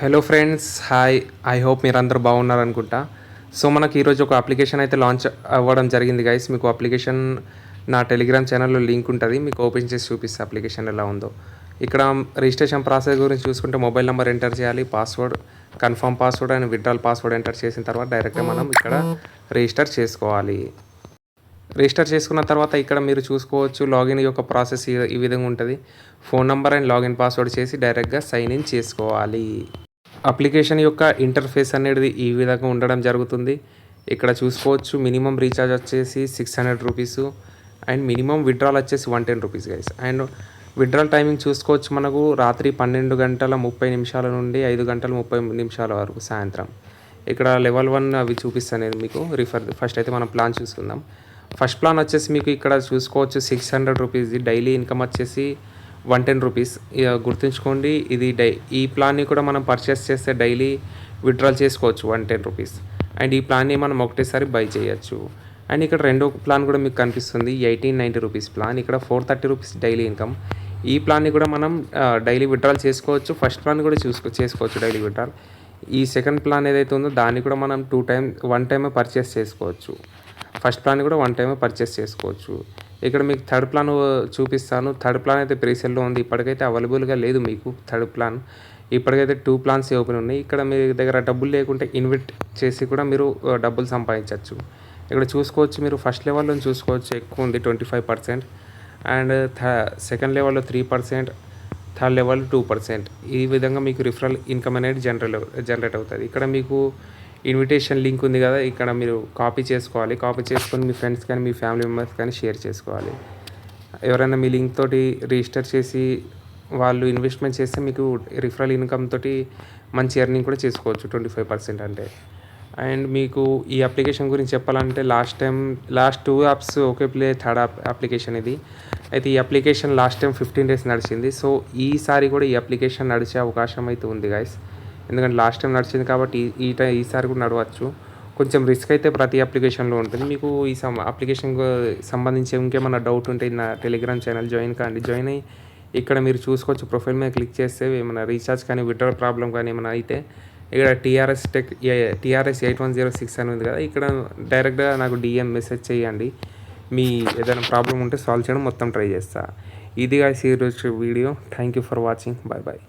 Hello friends, hi. I hope మీరందరూ బాగున్నారనుకుంటా. So మనకి ఈరోజు ఒక అప్లికేషన్ అయితే లాంచ్ అవ్వడం జరిగింది గైస్. మీకు అప్లికేషన్ నా టెలిగ్రామ్ ఛానల్లో లింక్ ఉంటుంది, మీకు ఓపెన్ చేసి చూపిస్తే అప్లికేషన్ ఎలా ఉందో. ఇక్కడ రిజిస్ట్రేషన్ ప్రాసెస్ గురించి చూసుకుంటే మొబైల్ నెంబర్ ఎంటర్ చేయాలి, password, confirm password and withdrawal password enter చేసిన తర్వాత డైరెక్ట్గా మనం ఇక్కడ రిజిస్టర్ చేసుకోవాలి. రిజిస్టర్ చేసుకున్న తర్వాత ఇక్కడ మీరు చూసుకోవచ్చు లాగిన్ యొక్క ప్రాసెస్ ఈ విధంగా ఉంటుంది. Phone number and login password చేసి డైరెక్ట్గా సైన్ ఇన్ చేసుకోవాలి. అప్లికేషన్ యొక్క ఇంటర్ఫేస్ అనేది ఈ విధంగా ఉండడం జరుగుతుంది. ఇక్కడ చూసుకోవచ్చు మినిమం రీఛార్జ్ వచ్చేసి 600 రూపీస్ అండ్ మినిమం విత్డ్రాల్ వచ్చేసి 110 rupees guys. And withdrawal timing చూసుకోవచ్చు, మనకు రాత్రి 12:30 నుండి 5:30 వరకు సాయంత్రం. ఇక్కడ లెవెల్ 1 అవి చూపిస్తాను మీకు. ఫస్ట్ అయితే మనం ప్లాన్ చూసుకుందాం. ఫస్ట్ ప్లాన్ వచ్చేసి మీకు ఇక్కడ చూసుకోవచ్చు 600 రూపీస్ది. డైలీ ఇన్కమ్ వచ్చేసి 110 రూపీస్. గుర్తుంచుకోండి, ఇది ఈ ప్లాన్ని కూడా మనం పర్చేస్ చేస్తే డైలీ విత్డ్రాల్ చేసుకోవచ్చు 110 రూపీస్. అండ్ ఈ ప్లాన్ని మనం ఒకటేసారి బై చేయొచ్చు. అండ్ ఇక్కడ రెండో ప్లాన్ కూడా మీకు కనిపిస్తుంది 1890 రూపీస్ ప్లాన్. ఇక్కడ 430 రూపీస్ డైలీ ఇన్కమ్. ఈ ప్లాన్ని కూడా మనం డైలీ విత్డ్రాల్ చేసుకోవచ్చు. ఫస్ట్ ప్లాన్ కూడా చేసుకోవచ్చు డైలీ విత్డ్రాల్. ఈ సెకండ్ ప్లాన్ ఏదైతే ఉందో దాన్ని కూడా మనం 1 టైమే పర్చేస్ చేసుకోవచ్చు. ఫస్ట్ ప్లాన్ కూడా 1 టైమే పర్చేస్ చేసుకోవచ్చు. ఇక్కడ మీకు థర్డ్ ప్లాన్ చూపిస్తాను. థర్డ్ ప్లాన్ అయితే ప్రీసేల్లో ఉంది, ఇప్పటికైతే అవైలబుల్గా లేదు మీకు థర్డ్ ప్లాన్. ఇప్పటికైతే 2 ప్లాన్స్ ఓపెన్ ఉన్నాయి. ఇక్కడ మీ దగ్గర డబ్బులు లేకుంటే ఇన్వెస్ట్ చేసి కూడా మీరు డబ్బులు సంపాదించవచ్చు. ఇక్కడ చూసుకోవచ్చు, మీరు ఫస్ట్ లెవెల్లో చూసుకోవచ్చు ఎక్కువ ఉంది 25%. అండ్ సెకండ్ లెవెల్లో 3%, థర్డ్ లెవెల్ 2%. ఈ విధంగా మీకు రిఫరల్ ఇన్కమ్ అనేది జనరేట్ అవుతుంది. ఇక్కడ మీకు ఇన్విటేషన్ లింక్ ఉంది కదా, ఇక్కడ మీరు కాపీ చేసుకోవాలి. కాపీ చేసుకొని మీ ఫ్రెండ్స్ కానీ మీ ఫ్యామిలీ మెంబర్స్ కానీ షేర్ చేసుకోవాలి. ఎవరైనా మీ లింక్ తోటి రిజిస్టర్ చేసి వాళ్ళు ఇన్వెస్ట్మెంట్ చేస్తే మీకు రిఫరల్ ఇన్కమ్ తోటి మంచి ఎర్నింగ్ కూడా చేసుకోవచ్చు 25% అంటే. అండ్ మీకు ఈ అప్లికేషన్ గురించి చెప్పాలంటే last 2 apps okay play third application ఇది. అయితే ఈ అప్లికేషన్ లాస్ట్ టైం 15 డేస్ నడిచింది. సో ఈసారి కూడా ఈ అప్లికేషన్ నడిచే అవకాశం అయితే ఉంది గైస్. ఎందుకంటే లాస్ట్ టైం నడిచింది కాబట్టి ఈసారి కూడా నడవచ్చు. కొంచెం రిస్క్ అయితే ప్రతి అప్లికేషన్లో ఉంటుంది. మీకు ఈ అప్లికేషన్ సంబంధించి ఇంకేమైనా డౌట్ ఉంటే నా టెలిగ్రామ్ ఛానల్ జాయిన్ అయ్యి ఇక్కడ మీరు చూసుకోవచ్చు. ప్రొఫైల్ మీద క్లిక్ చేస్తే ఏమైనా రీఛార్జ్ కానీ విత్డ్రాల్ ప్రాబ్లం కానీ ఏమైనా అయితే ఇక్కడ TRS 8106 అని ఉంది కదా, ఇక్కడ డైరెక్ట్గా నాకు DM మెసేజ్ చేయండి. మీ ఏదైనా ప్రాబ్లం ఉంటే సాల్వ్ చేయడం మొత్తం ట్రై చేస్తా. ఇది గాయ్స్ ఈరోజు video. Thank you for watching. Bye bye.